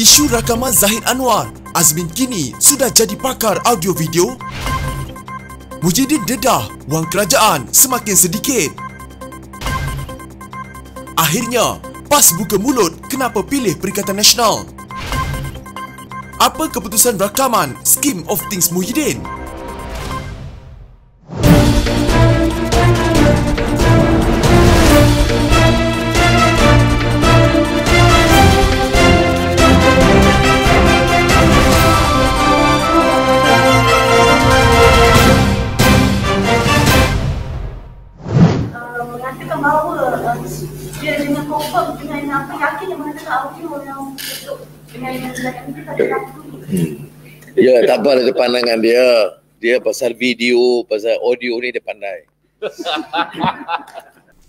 Isu rakaman Zahid Anwar, Azmin kini sudah jadi pakar audio video. Muhyiddin dedah wang kerajaan semakin sedikit. Akhirnya, PAS buka mulut kenapa pilih Perikatan Nasional. Apa keputusan rakaman Scheme of Things Muhyiddin? Mengatakan bahawa dia dengan confirm dengan apa yakin yang mengatakan audio yang untuk dengan kita tak ada waktu. Ya, tak apa itu pandangan dia. Dia pasal video, pasal audio ni dia pandai.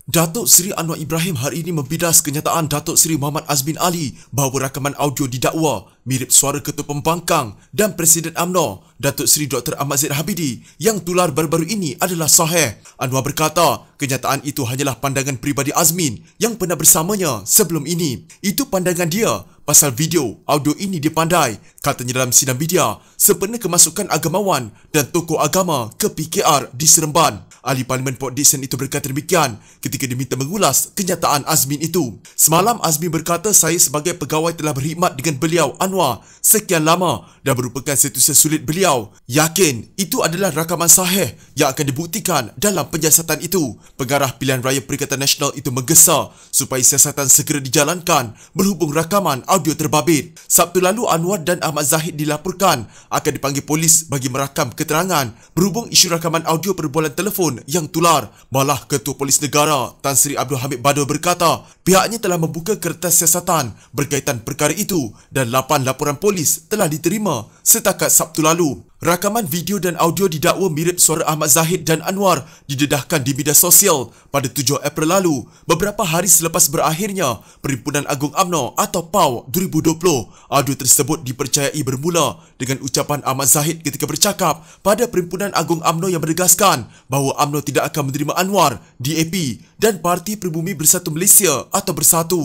Datuk Seri Anwar Ibrahim hari ini membidas kenyataan Datuk Seri Muhammad Azmin Ali bahawa rakaman audio didakwa mirip suara Ketua Pembangkang dan Presiden UMNO Datuk Seri Dr. Ahmad Zaid Habidi yang tular baru-baru ini adalah sahih. Anwar berkata, kenyataan itu hanyalah pandangan peribadi Azmin yang pernah bersamanya sebelum ini. Itu pandangan dia pasal video audio ini dia pandai, katanya dalam sidang media sempena kemasukan agamawan dan tokoh agama ke PKR di Seremban. Ahli Parlimen Port Dickson itu berkata demikian ketika diminta mengulas kenyataan Azmin itu. Semalam Azmin berkata, saya sebagai pegawai telah berkhidmat dengan beliau Anwar sekian lama dan merupakan setiausaha sulit beliau. Yakin itu adalah rakaman sahih yang akan dibuktikan dalam penyiasatan itu. Pengarah Pilihan Raya Perikatan Nasional itu menggesa supaya siasatan segera dijalankan berhubung rakaman audio terbabit. Sabtu lalu Anwar dan Ahmad Zahid dilaporkan akan dipanggil polis bagi merakam keterangan berhubung isu rakaman audio perbualan telefon yang tular. Malah Ketua Polis Negara Tan Sri Abdul Hamid Bador berkata pihaknya telah membuka kertas siasatan berkaitan perkara itu dan 8 laporan polis telah diterima setakat Sabtu lalu. Rakaman video dan audio didakwa mirip suara Ahmad Zahid dan Anwar didedahkan di media sosial pada 7 April lalu, beberapa hari selepas berakhirnya Perhimpunan Agung UMNO atau PAU 2020. Audio tersebut dipercayai bermula dengan ucapan Ahmad Zahid ketika bercakap pada Perhimpunan Agung UMNO yang menegaskan bahawa UMNO tidak akan menerima Anwar, DAP dan Parti Pribumi Bersatu Malaysia atau Bersatu.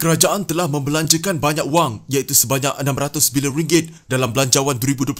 Kerajaan telah membelanjakan banyak wang iaitu sebanyak 600 bilion ringgit dalam belanjawan 2021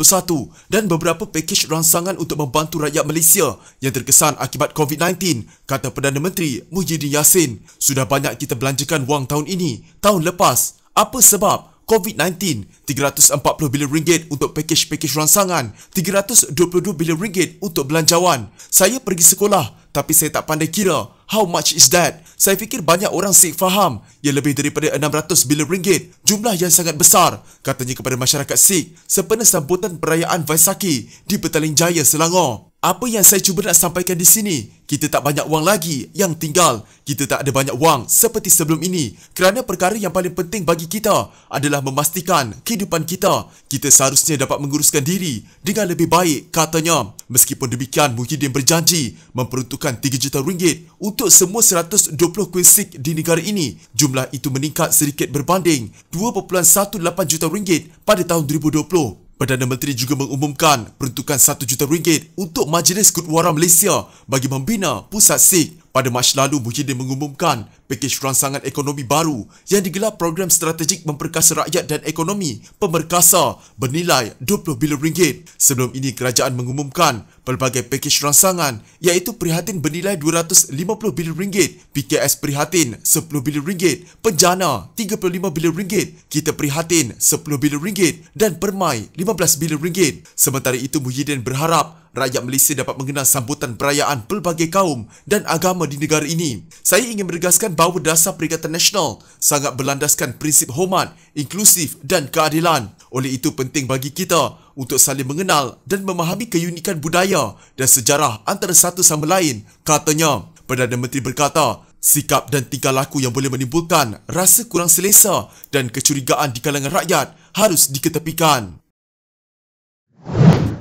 dan beberapa pakej rangsangan untuk membantu rakyat Malaysia yang terkesan akibat COVID-19, kata Perdana Menteri Muhyiddin Yassin. Sudah banyak kita belanjakan wang tahun ini, tahun lepas. Apa sebab? COVID-19, 340 bilion ringgit untuk pakej-pakej rangsangan, 322 bilion ringgit untuk belanjawan. Saya pergi sekolah tapi saya tak pandai kira. How much is that? Saya fikir banyak orang Sikh faham yang lebih daripada 600 bilion ringgit. Jumlah yang sangat besar, katanya kepada masyarakat Sikh sempena sambutan perayaan Vaisakhi di Petaling Jaya, Selangor. Apa yang saya cuba nak sampaikan di sini, kita tak banyak wang lagi yang tinggal. Kita tak ada banyak wang seperti sebelum ini kerana perkara yang paling penting bagi kita adalah memastikan kehidupan kita. Kita seharusnya dapat menguruskan diri dengan lebih baik, katanya. Meskipun demikian, Muhyiddin berjanji memperuntukkan 3 juta ringgit untuk semua 120 kuil Sikh di negara ini. Jumlah itu meningkat sedikit berbanding 2.18 juta ringgit pada tahun 2020. Perdana Menteri juga mengumumkan peruntukan 1 juta ringgit untuk Majlis Kutwara Malaysia bagi membina pusat Sikh. Pada Mac lalu, Muhyiddin mengumumkan pakej rangsangan ekonomi baru yang digelar Program Strategik Memperkasa Rakyat dan Ekonomi Pemerkasa bernilai 20 bilion ringgit. Sebelum ini, kerajaan mengumumkan pelbagai pakej rangsangan iaitu Prihatin bernilai 250 bilion ringgit, PKS Prihatin 10 bilion ringgit, Penjana 35 bilion ringgit, Kita Prihatin 10 bilion ringgit dan Permai 15 bilion ringgit. Sementara itu, Muhyiddin berharap rakyat Malaysia dapat mengenal sambutan perayaan pelbagai kaum dan agama di negara ini. Saya ingin menegaskan bahawa dasar Perikatan Nasional sangat berlandaskan prinsip hormat, inklusif dan keadilan. Oleh itu penting bagi kita untuk saling mengenal dan memahami keunikan budaya dan sejarah antara satu sama lain, katanya. Perdana Menteri berkata, sikap dan tingkah laku yang boleh menimbulkan rasa kurang selesa dan kecurigaan di kalangan rakyat harus diketepikan.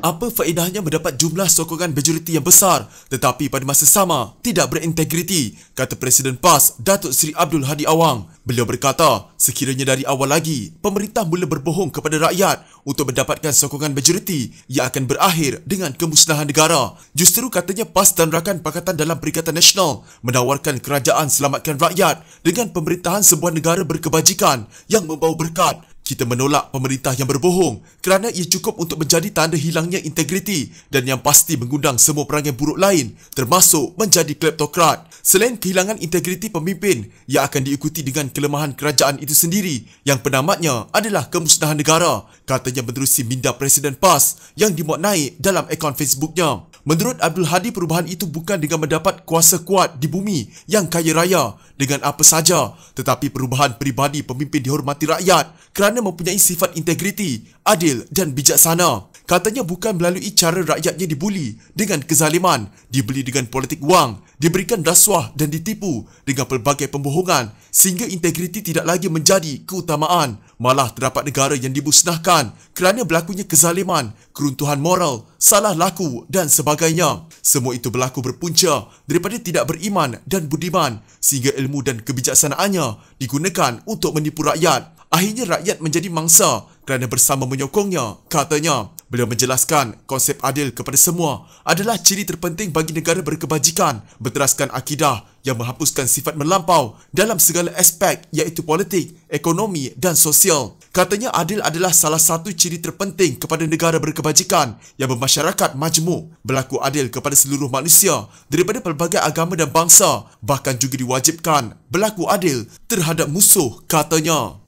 Apa faedahnya mendapat jumlah sokongan majoriti yang besar tetapi pada masa sama tidak berintegriti, kata Presiden PAS Datuk Seri Abdul Hadi Awang. Beliau berkata, sekiranya dari awal lagi pemerintah mula berbohong kepada rakyat untuk mendapatkan sokongan majoriti yang akan berakhir dengan kemusnahan negara. Justru katanya PAS dan rakan Pakatan dalam Perikatan Nasional menawarkan kerajaan selamatkan rakyat dengan pemerintahan sebuah negara berkebajikan yang membawa berkat. Kita menolak pemerintah yang berbohong kerana ia cukup untuk menjadi tanda hilangnya integriti dan yang pasti mengundang semua perangai buruk lain termasuk menjadi kleptokrat. Selain kehilangan integriti pemimpin yang akan diikuti dengan kelemahan kerajaan itu sendiri yang penamatnya adalah kemusnahan negara, katanya menerusi minda Presiden PAS yang dimuat naik dalam akaun Facebooknya. Menurut Abdul Hadi, perubahan itu bukan dengan mendapat kuasa kuat di bumi yang kaya raya dengan apa saja, tetapi perubahan peribadi pemimpin dihormati rakyat kerana mempunyai sifat integriti, adil dan bijaksana. Katanya bukan melalui cara rakyatnya dibuli dengan kezaliman, dibeli dengan politik wang, diberikan rasuah dan ditipu dengan pelbagai pembohongan sehingga integriti tidak lagi menjadi keutamaan. Malah terdapat negara yang dimusnahkan kerana berlakunya kezaliman, keruntuhan moral, salah laku dan sebagainya. Semua itu berlaku berpunca daripada tidak beriman dan budiman sehingga ilmu dan kebijaksanaannya digunakan untuk menipu rakyat. Akhirnya rakyat menjadi mangsa kerana bersama menyokongnya, katanya. Beliau menjelaskan konsep adil kepada semua adalah ciri terpenting bagi negara berkebajikan, berteraskan akidah yang menghapuskan sifat melampau dalam segala aspek iaitu politik, ekonomi dan sosial. Katanya adil adalah salah satu ciri terpenting kepada negara berkebajikan yang bermasyarakat majmuk, berlaku adil kepada seluruh manusia daripada pelbagai agama dan bangsa, bahkan juga diwajibkan berlaku adil terhadap musuh, katanya.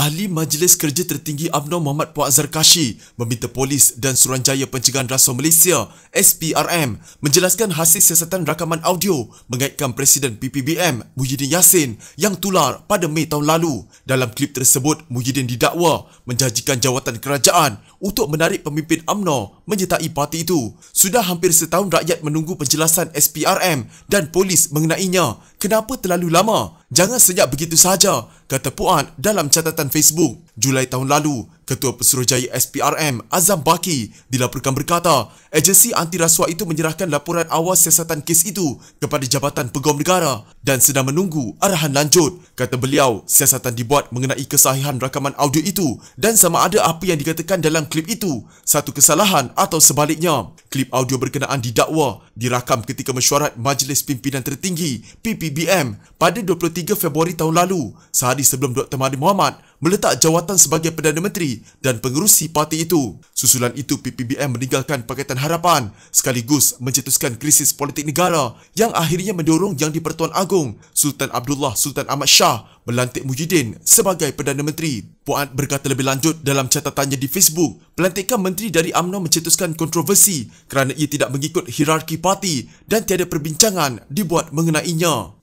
Ahli Majlis Kerja Tertinggi UMNO Muhammad Puak Zarkashi meminta Polis dan Suruhanjaya Pencegahan Rasuah Malaysia SPRM menjelaskan hasil siasatan rakaman audio mengaitkan Presiden PPBM Muhyiddin Yassin yang tular pada Mei tahun lalu. Dalam klip tersebut, Muhyiddin didakwa menjanjikan jawatan kerajaan untuk menarik pemimpin UMNO menyertai parti itu. Sudah hampir setahun rakyat menunggu penjelasan SPRM dan Polis mengenainya. Kenapa terlalu lama? Jangan senyap begitu saja, kata Puan dalam catatan Facebook. Julai tahun lalu, Ketua Pesuruhjaya SPRM Azam Baki dilaporkan berkata, agensi anti rasuah itu menyerahkan laporan awal siasatan kes itu kepada Jabatan Peguam Negara dan sedang menunggu arahan lanjut. Kata beliau, siasatan dibuat mengenai kesahihan rakaman audio itu dan sama ada apa yang dikatakan dalam klip itu satu kesalahan atau sebaliknya. Klip audio berkenaan didakwa dirakam ketika mesyuarat Majlis Pimpinan Tertinggi PPBM pada 23 Februari tahun lalu, sehari sebelum Dr. Mahathir Mohamad meletak jawatan sebagai Perdana Menteri dan pengerusi parti itu. Susulan itu, PPBM meninggalkan Pakatan Harapan sekaligus mencetuskan krisis politik negara yang akhirnya mendorong Yang di-Pertuan Agong Sultan Abdullah Sultan Ahmad Shah melantik Muhyiddin sebagai Perdana Menteri. Puan berkata lebih lanjut dalam catatannya di Facebook, pelantikan menteri dari UMNO mencetuskan kontroversi kerana ia tidak mengikut hierarki parti dan tiada perbincangan dibuat mengenainya.